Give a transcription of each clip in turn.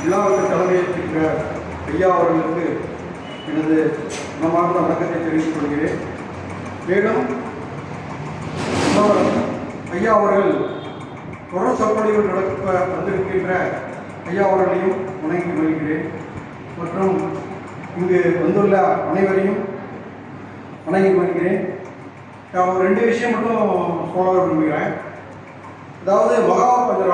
விழாவுக்கு தலைமையேற்றிருக்கிற ஐயா அவர்களுக்கு எனது மனமார்ந்த வணக்கத்தை தெரிவித்துக் கொள்கிறேன். மேலும் ஐயா அவர்கள் தொடர் சொற்பொழிவு நடத்த வந்திருக்கின்ற ஐயா அவர்களையும் வணங்கி வருகிறேன். மற்றும் இங்கு வந்துள்ள அனைவரையும் வணங்கி வருகிறேன். நான் ஒரு 2 விஷயம் மட்டும் சொல்ல விரும்புகிறேன். அதாவது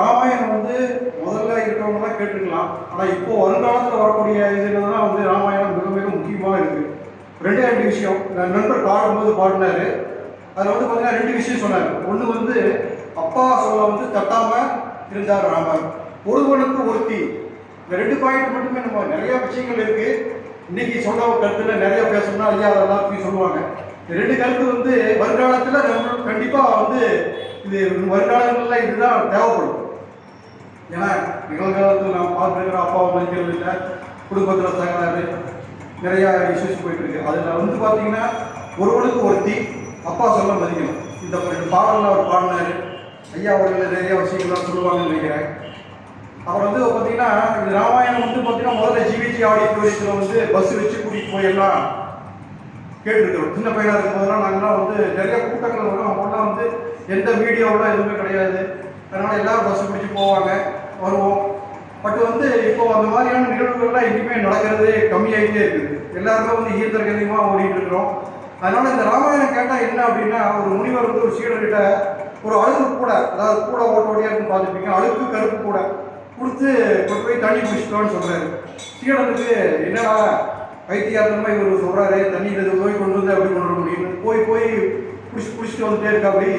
ராமாயணம் வந்து முதல்ல இருக்கிறவங்களாம் கேட்டுக்கலாம். ஆனால் இப்போது வருங்காலத்தில் வரக்கூடிய இதில் தான் வந்து ராமாயணம் மிக மிக முக்கியமாக இருக்குது. 2 விஷயம் நண்பர் பாடும்போது பாடினார். அதில் வந்து பார்த்தீங்கன்னா 2 விஷயம் சொன்னார். ஒன்று வந்து அப்பா சொல்ல வந்து தட்டாமல் இருந்தார் ராமர். ஒருவனுக்கு ஒருத்தி. இந்த 2 பாயிண்ட் மட்டுமே நம்ம நிறையா விஷயங்கள் இருக்குது. இன்றைக்கி சொல்ல கருத்தில் நிறையா பேசணும்னா ஐயா அதெல்லாம் சொல்லுவாங்க. இந்த 2 கருத்து வந்து வருங்காலத்தில் நம்ம கண்டிப்பாக வந்து இது வருங்காலங்களில் இதுதான் தேவைப்படும். ஏன்னா நிகழ்காலத்தில் நாம் பார்த்துருக்கிற அப்பாவை மதிக்கிறது இல்லை, குடும்பத்தில் தகராறு, நிறையா இஷ்யூஸ் போயிட்டுருக்கு. அதில் வந்து பார்த்தீங்கன்னா ஒருவனுக்கு ஒருத்தி, அப்பா சொல்ல மதிக்கணும். இந்த பாடலில் அவர் பாடினார். ஐயா அவர்கள் நிறையா விஷயங்கள்லாம் சொல்லுவாங்கன்னு நினைக்கிறேன். அப்புறம் வந்து பார்த்தீங்கன்னா இந்த ராமாயணம் வந்து பார்த்தீங்கன்னா முதல்ல ஜிவிஜி ஆடிட்டோரியத்தில் வந்து பஸ் வச்சு கூட்டிகிட்டு போயெல்லாம் கேட்டுருக்கிறோம். சின்ன பையனாக இருக்கும்போதெல்லாம் நாங்கள்லாம் வந்து நிறைய கூட்டங்கள் வரும். அப்போல்லாம் வந்து எந்த மீடியாவோட எதுவுமே கிடையாது. அதனால் எல்லோரும் பஸ் பிடிச்சி போவாங்க, வருவோம். பட் வந்து இப்போ அந்த மாதிரியான நிகழ்வுகள்லாம் எங்கேயுமே நடக்கிறதே கம்மியாகிட்டே இருக்குது. எல்லாருமே வந்து ஈர்த்தகதிகமாக ஓடிட்டு இருக்கிறோம். அதனால் இந்த ராமாயணம் கேட்டால் என்ன அப்படின்னா, ஒரு முனிவர் வந்து ஒரு சீடர்கிட்ட ஒரு அழுக்கு கூட, அதாவது கூட ஓட்டோடையாக இருக்குன்னு பார்த்துருப்பீங்க, அழுக்கு கருப்பு கூட கொடுத்து கொண்டு போய் தண்ணி குடிச்சிட்டோன்னு சொல்கிறாரு. சீடனுக்கு என்னடா வைத்தியார்த்தமாக இவர் சொல்கிறாரு, தண்ணியில் போய் கொண்டு வந்து அப்படி கொண்டு வர முடியும், போய் குடிச்சிட்டு வந்துட்டே இருக்கா. அப்படி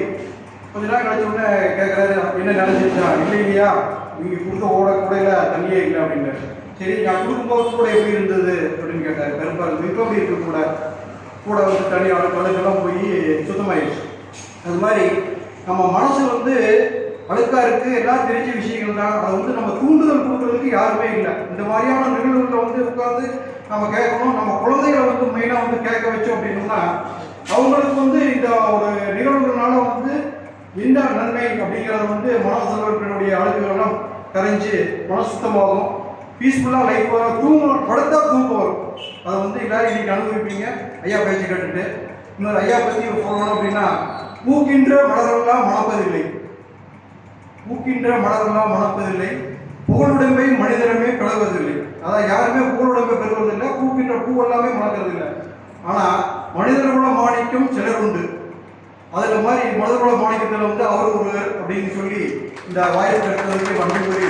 கொஞ்ச நாள் கழிச்ச உடனே கேட்குறாரு, என்ன நினைச்சிருச்சா? இல்லையா, நீங்கள் கொடுத்த கூடையில் தண்ணியே இல்லை அப்படின்னாரு. சரி, நான் கொடுக்கும்போது கூட எப்படி இருந்தது அப்படின்னு கேட்டார். கருப்பாக இருந்தது. இப்போ எப்படி இருக்க கூட வந்து தண்ணி அழுக்கெல்லாம் போய் சுத்தமாயிடுச்சு. அது மாதிரி நம்ம மனசு வந்து அழுக்காக இருக்குது, எல்லாம் தெரிஞ்ச விஷயங்கள் தான். அதை வந்து நம்ம தூண்டுதல் கொடுக்குறதுக்கு யாருமே இல்லை. இந்த மாதிரியான நிகழ்வுகளில் வந்து உட்காந்து நம்ம கேட்கணும். நம்ம குழந்தைகளை வந்து மெயினாக வந்து கேட்க வச்சோம் அப்படின்னா அவங்களுக்கு வந்து இந்த ஒரு நிகழ்வுகள்னால வந்து என்ன நன்மை அப்படிங்கிறத வந்து மனசெல்வத்தினுடைய அழுக்குகளெல்லாம் கரைஞ்சி மனசுத்தமாகும். பீஸ்ஃபுல்லாக லைஃப் வரும். படுத்தா தூக்கம் வரும். அதை வந்து எல்லாரும் இன்றைக்கி அனுபவிப்பீங்க. ஐயா பேச்சு கேட்டுட்டு இன்னொரு ஐயா பற்றி சொல்லணும் அப்படின்னா, பூக்கின்ற மலரெல்லாம் மணப்பதில்லை, பூக்கின்ற மலரெல்லாம் மணப்பதில்லை, புகழுடைமை மனிதனமே பெறுவதில்லை. அதான் யாருமே புகழுடைமை பெறுவதில்லை, பூக்கின்ற பூ எல்லாமே மணக்கிறதில்லை. ஆனால் மனிதர்களோட மாணிக்கம் சிலர் உண்டு. அதில் மாதிரி மனிதர்களோட மாணிக்கத்தில் வந்து அவர் ஒருவர் அப்படின்னு சொல்லி இந்த வாய்ப்பு எடுத்ததுக்கு நன்றி கூறி